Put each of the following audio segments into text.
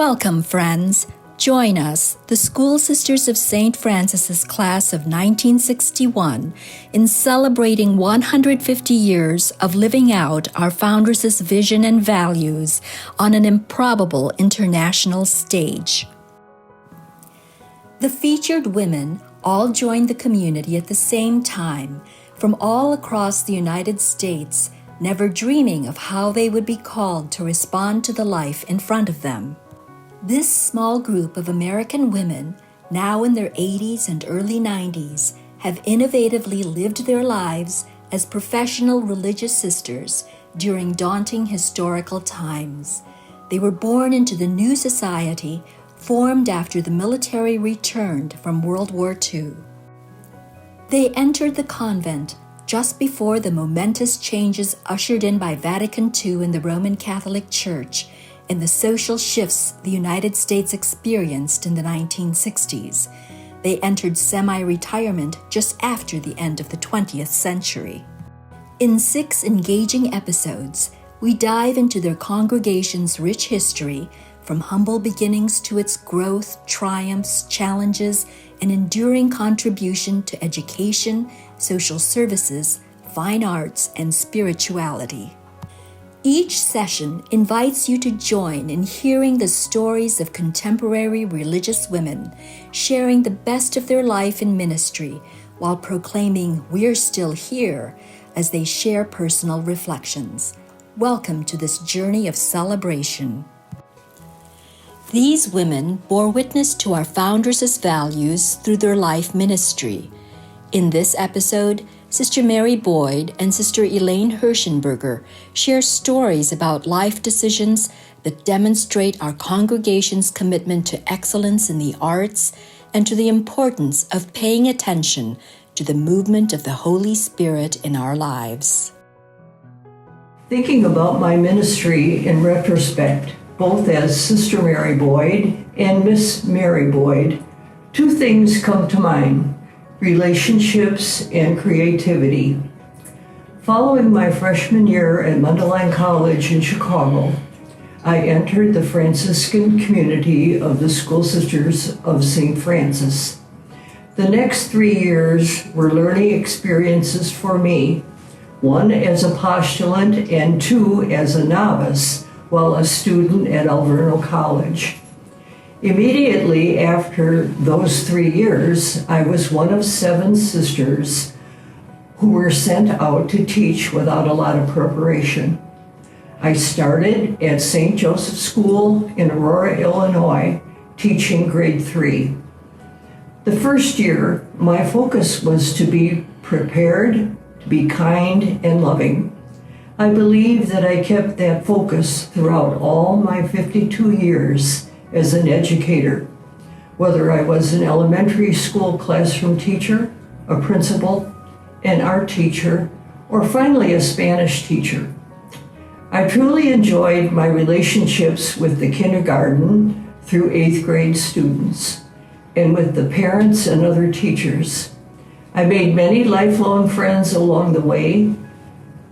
Welcome, friends. Join us, the School Sisters of St. Francis's class of 1961, in celebrating 150 years of living out our founders' vision and values on an improbable international stage. The featured women all joined the community at the same time, from all across the United States, never dreaming of how they would be called to respond to the life in front of them. This small group of American women, now in their 80s and early 90s, have innovatively lived their lives as professional religious sisters during daunting historical times. They were born into the new society formed after the military returned from World War II. They entered the convent just before the momentous changes ushered in by Vatican II in the Roman Catholic Church and the social shifts the United States experienced in the 1960s. They entered semi-retirement just after the end of the 20th century. In 6 engaging episodes, we dive into their congregation's rich history, from humble beginnings to its growth, triumphs, challenges, and enduring contribution to education, social services, fine arts, and spirituality. Each session invites you to join in hearing the stories of contemporary religious women, sharing the best of their life in ministry while proclaiming "We're still here" as they share personal reflections. Welcome to this journey of celebration. These women bore witness to our founders' values through their life ministry. In this episode, Sister Mary Boyd and Sister Elaine Hirschenberger share stories about life decisions that demonstrate our congregation's commitment to excellence in the arts and to the importance of paying attention to the movement of the Holy Spirit in our lives. Thinking about my ministry in retrospect, both as Sister Mary Boyd and Miss Mary Boyd, 2 things come to mind: relationships and creativity. Following my freshman year at Mundelein College in Chicago, I entered the Franciscan community of the School Sisters of St. Francis. The next 3 years were learning experiences for me, 1 as a postulant and 2 as a novice while a student at Alverno College. Immediately after those 3 years, I was one of 7 sisters who were sent out to teach without a lot of preparation. I started at St. Joseph's School in Aurora, Illinois, teaching grade 3. The first year, my focus was to be prepared, to be kind and loving. I believe that I kept that focus throughout all my 52 years as an educator, whether I was an elementary school classroom teacher, a principal, an art teacher, or finally a Spanish teacher. I truly enjoyed my relationships with the kindergarten through 8th grade students and with the parents and other teachers. I made many lifelong friends along the way,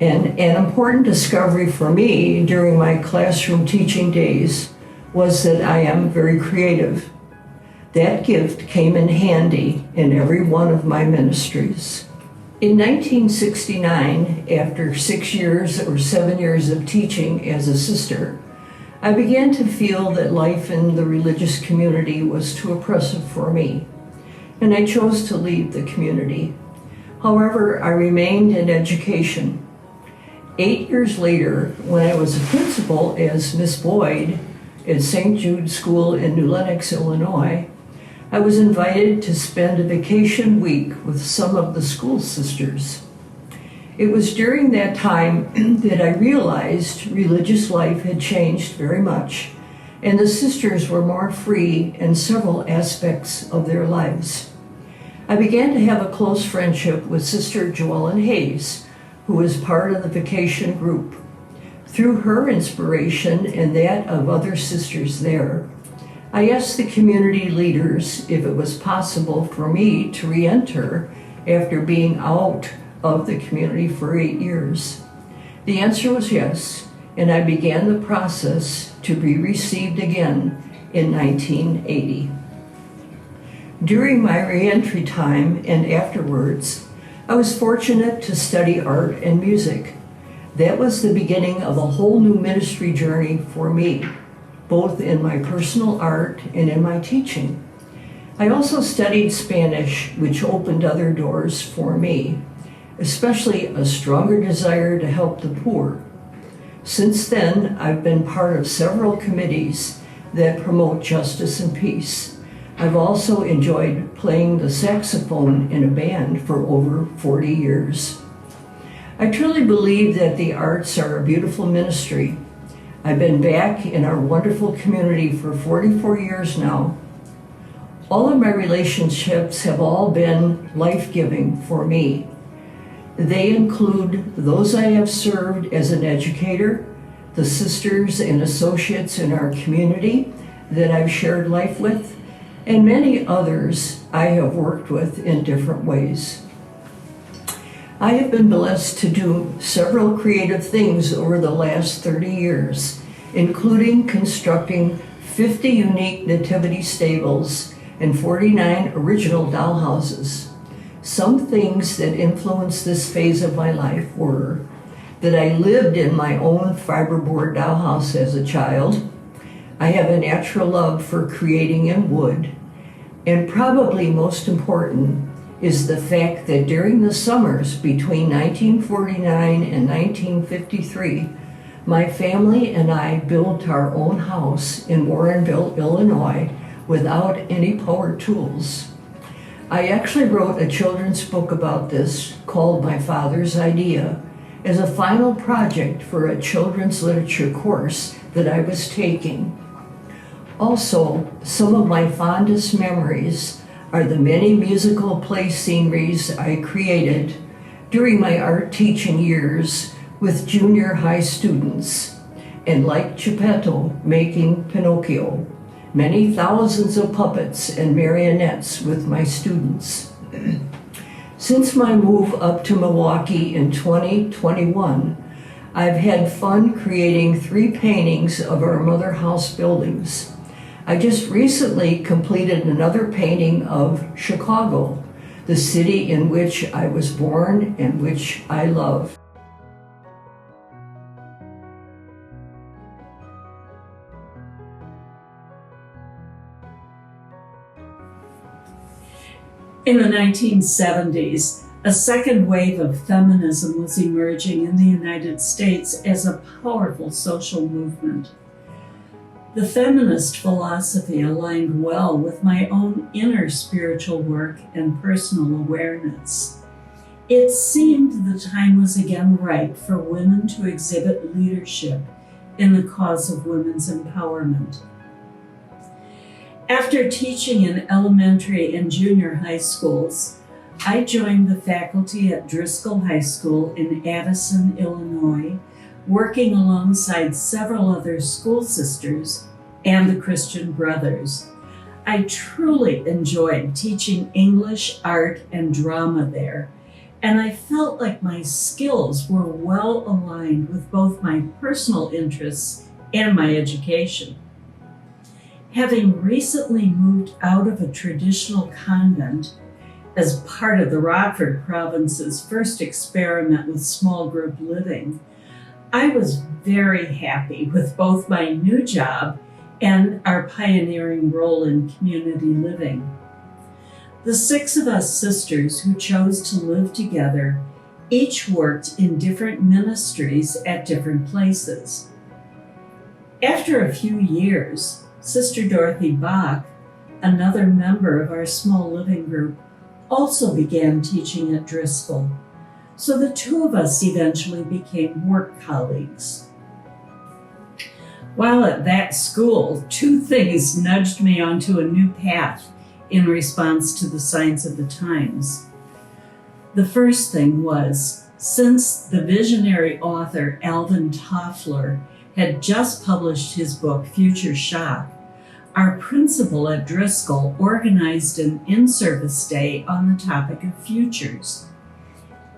and an important discovery for me during my classroom teaching days was that I am very creative. That gift came in handy in every one of my ministries. In 1969, after 6 years or 7 years of teaching as a sister, I began to feel that life in the religious community was too oppressive for me, and I chose to leave the community. However, I remained in education. 8 years later, when I was a principal as Miss Boyd at St. Jude School in New Lenox, Illinois, I was invited to spend a vacation week with some of the school sisters. It was during that time that I realized religious life had changed very much, and the sisters were more free in several aspects of their lives. I began to have a close friendship with Sister Joellen Hayes, who was part of the vacation group. Through her inspiration and that of other sisters there, I asked the community leaders if it was possible for me to re-enter after being out of the community for 8 years. The answer was yes, and I began the process to be received again in 1980. During my reentry time and afterwards, I was fortunate to study art and music. That was the beginning of a whole new ministry journey for me, both in my personal art and in my teaching. I also studied Spanish, which opened other doors for me, especially a stronger desire to help the poor. Since then, I've been part of several committees that promote justice and peace. I've also enjoyed playing the saxophone in a band for over 40 years. I truly believe that the arts are a beautiful ministry. I've been back in our wonderful community for 44 years now. All of my relationships have all been life-giving for me. They include those I have served as an educator, the sisters and associates in our community that I've shared life with, and many others I have worked with in different ways. I have been blessed to do several creative things over the last 30 years, including constructing 50 unique nativity stables and 49 original dollhouses. Some things that influenced this phase of my life were that I lived in my own fiberboard dollhouse as a child. I have a natural love for creating in wood. And probably most important is the fact that during the summers between 1949 and 1953, my family and I built our own house in Warrenville, Illinois, without any power tools. I actually wrote a children's book about this called My Father's Idea as a final project for a children's literature course that I was taking. Also, some of my fondest memories are the many musical play sceneries I created during my art teaching years with junior high students, and like Geppetto making Pinocchio, many thousands of puppets and marionettes with my students. Since my move up to Milwaukee in 2021, I've had fun creating 3 paintings of our mother house buildings. I just recently completed another painting of Chicago, the city in which I was born and which I love. In the 1970s, a second wave of feminism was emerging in the United States as a powerful social movement. The feminist philosophy aligned well with my own inner spiritual work and personal awareness. It seemed the time was again right for women to exhibit leadership in the cause of women's empowerment. After teaching in elementary and junior high schools, I joined the faculty at Driscoll High School in Addison, Illinois, working alongside several other school sisters and the Christian Brothers. I truly enjoyed teaching English, art, and drama there, and I felt like my skills were well aligned with both my personal interests and my education. Having recently moved out of a traditional convent as part of the Rockford Province's first experiment with small group living, I was very happy with both my new job and our pioneering role in community living. The 6 of us sisters who chose to live together each worked in different ministries at different places. After a few years, Sister Dorothy Bach, another member of our small living group, also began teaching at Driscoll, so the 2 of us eventually became work colleagues. While at that school, 2 things nudged me onto a new path in response to the signs of the times. The first thing was, since the visionary author Alvin Toffler had just published his book, Future Shock, our principal at Driscoll organized an in-service day on the topic of futures.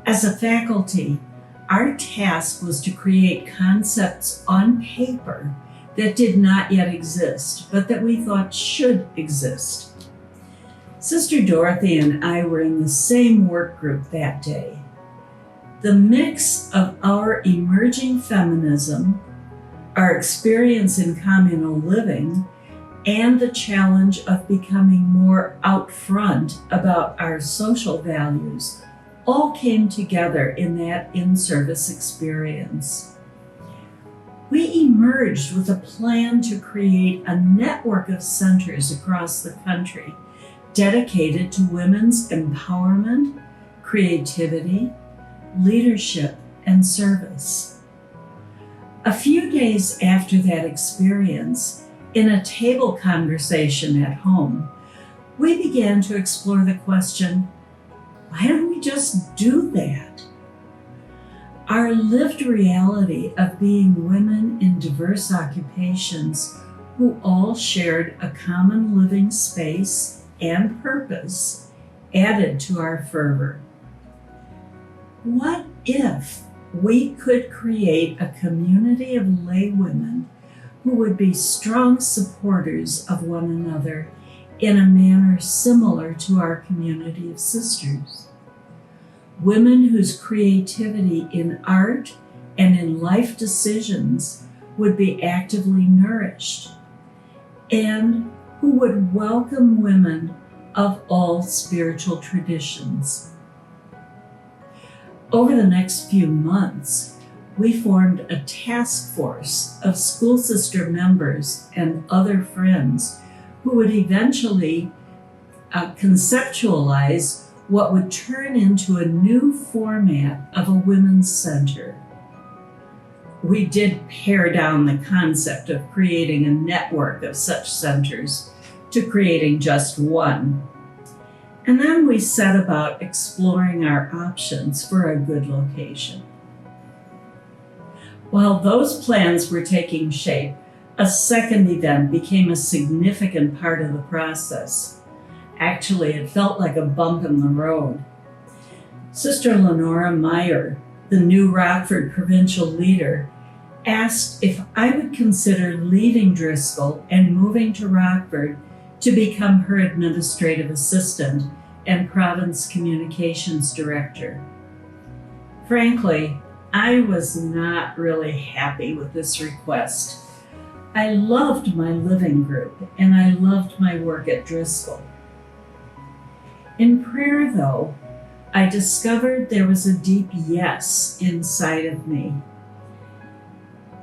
As a faculty, our task was to create concepts on paper that did not yet exist, but that we thought should exist. Sister Dorothy and I were in the same work group that day. The mix of our emerging feminism, our experience in communal living, and the challenge of becoming more out front about our social values all came together in that in-service experience. We emerged with a plan to create a network of centers across the country dedicated to women's empowerment, creativity, leadership, and service. A few days after that experience, in a table conversation at home, we began to explore the question, why don't we just do that? Our lived reality of being women in diverse occupations who all shared a common living space and purpose added to our fervor. What if we could create a community of laywomen who would be strong supporters of one another in a manner similar to our community of sisters? Women whose creativity in art and in life decisions would be actively nourished, and who would welcome women of all spiritual traditions. Over the next few months, we formed a task force of school sister members and other friends who would eventually conceptualize what would turn into a new format of a women's center. We did pare down the concept of creating a network of such centers to creating just one. And then we set about exploring our options for a good location. While those plans were taking shape, a second event became a significant part of the process. Actually, it felt like a bump in the road. Sister Lenora Meyer, the new Rockford provincial leader, asked if I would consider leaving Driscoll and moving to Rockford to become her administrative assistant and province communications director. Frankly, I was not really happy with this request. I loved my living group and I loved my work at Driscoll. In prayer, though, I discovered there was a deep yes inside of me.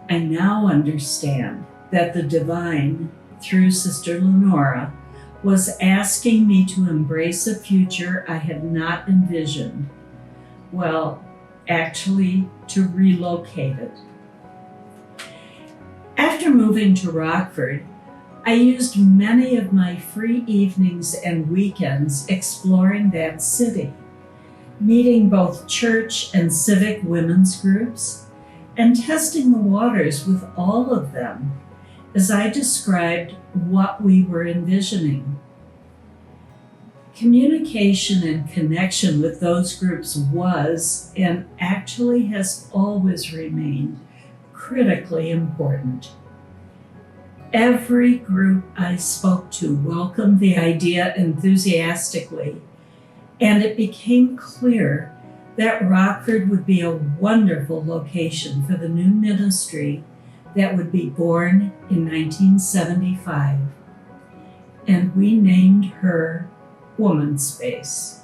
I now understand that the divine, through Sister Lenora, was asking me to embrace a future I had not envisioned. Well, actually, to relocate it. After moving to Rockford, I used many of my free evenings and weekends exploring that city, meeting both church and civic women's groups, and testing the waters with all of them as I described what we were envisioning. Communication and connection with those groups was, and actually has always remained, critically important. Every group I spoke to welcomed the idea enthusiastically, and it became clear that Rockford would be a wonderful location for the new ministry that would be born in 1975. And we named her Woman Space.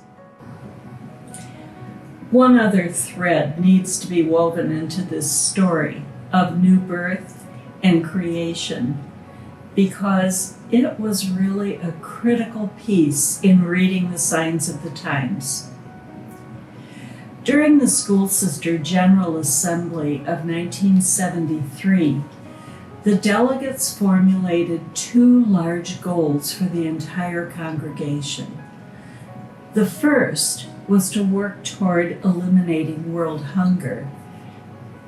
One other thread needs to be woven into this story of new birth and creation, because it was really a critical piece in reading the signs of the times. During the School Sister General Assembly of 1973, the delegates formulated two large goals for the entire congregation. The first was to work toward eliminating world hunger,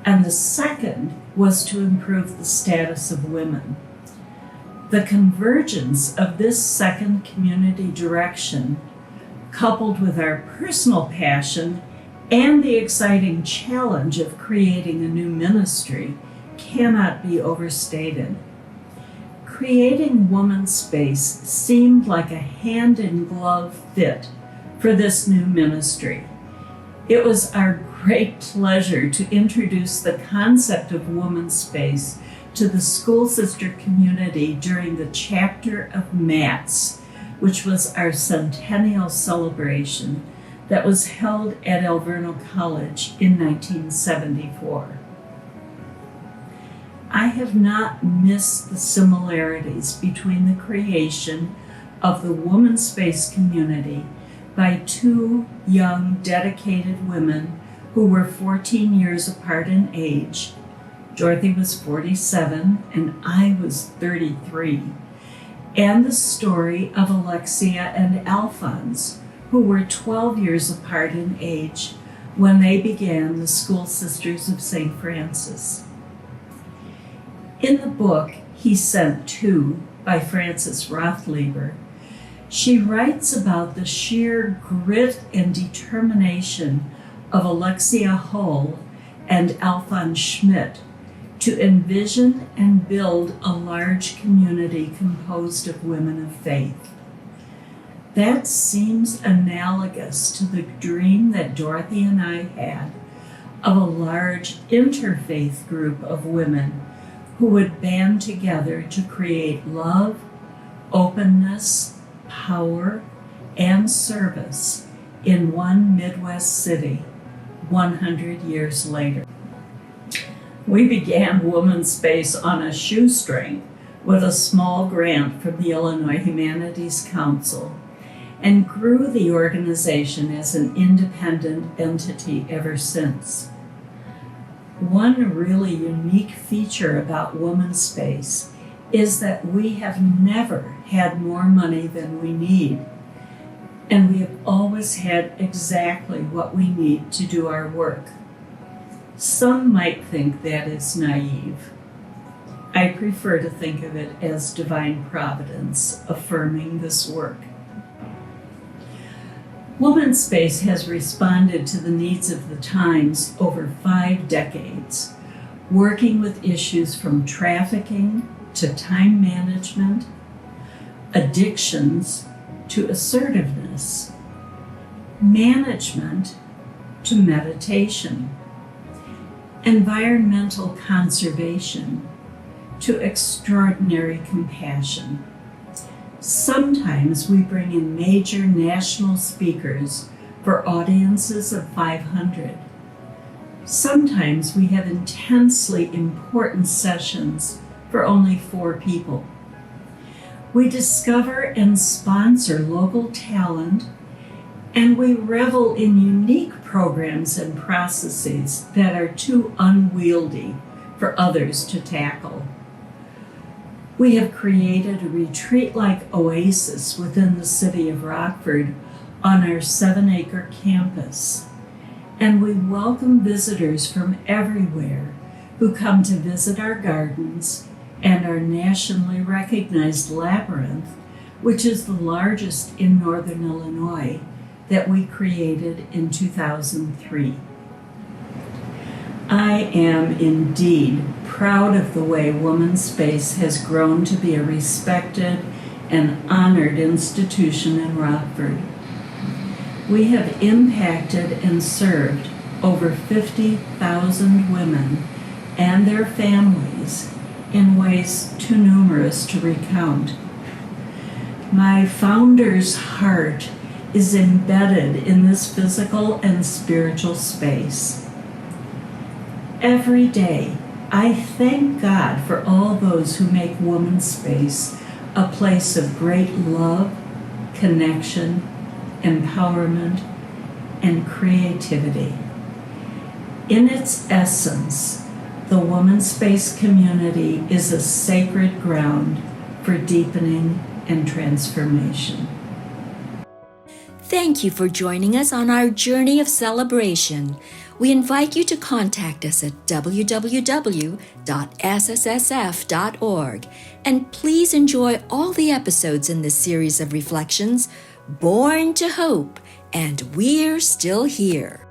and the second was to improve the status of women. The convergence of this second community direction, coupled with our personal passion and the exciting challenge of creating a new ministry, cannot be overstated. creating Woman's Space seemed like a hand-in-glove fit for this new ministry. It was our great pleasure to introduce the concept of Woman's Space to the school sister community during the chapter of MATS, which was our centennial celebration that was held at Alverno College in 1974. I have not missed the similarities between the creation of the Woman's Space community by two young, dedicated women who were 14 years apart in age. Dorothy was 47 and I was 33. And the story of Alexia and Alphonse, who were 12 years apart in age when they began the School Sisters of St. Francis. In the book, He Sent Two by Frances Rothleber, she writes about the sheer grit and determination of Alexia Hull and Alphonse Schmidt to envision and build a large community composed of women of faith. That seems analogous to the dream that Dorothy and I had of a large interfaith group of women who would band together to create love, openness, power, and service in one Midwest city 100 years later. We began Woman's Space on a shoestring with a small grant from the Illinois Humanities Council and grew the organization as an independent entity ever since. One really unique feature about Woman's Space is that we have never had more money than we need, and we have always had exactly what we need to do our work. Some might think that is naive. I prefer to think of it as divine providence affirming this work. Woman's Space has responded to the needs of the times over 5 decades, working with issues from trafficking to time management, addictions to assertiveness, management to meditation, environmental conservation to extraordinary compassion. Sometimes we bring in major national speakers for audiences of 500. Sometimes we have intensely important sessions for only 4 people. We discover and sponsor local talent, and we revel in unique programs and processes that are too unwieldy for others to tackle. We have created a retreat-like oasis within the city of Rockford on our 7-acre campus, and we welcome visitors from everywhere who come to visit our gardens and our nationally recognized labyrinth, which is the largest in northern Illinois, that we created in 2003. I am indeed proud of the way Woman's Space has grown to be a respected and honored institution in Rockford. We have impacted and served over 50,000 women and their families in ways too numerous to recount. My founder's heart is embedded in this physical and spiritual space. Every day, I thank God for all those who make Woman's Space a place of great love, connection, empowerment, and creativity. In its essence, the Woman's Space community is a sacred ground for deepening and transformation. Thank you for joining us on our journey of celebration. We invite you to contact us at www.sssf.org, and please enjoy all the episodes in this series of reflections, Born to Hope, and We're Still Here.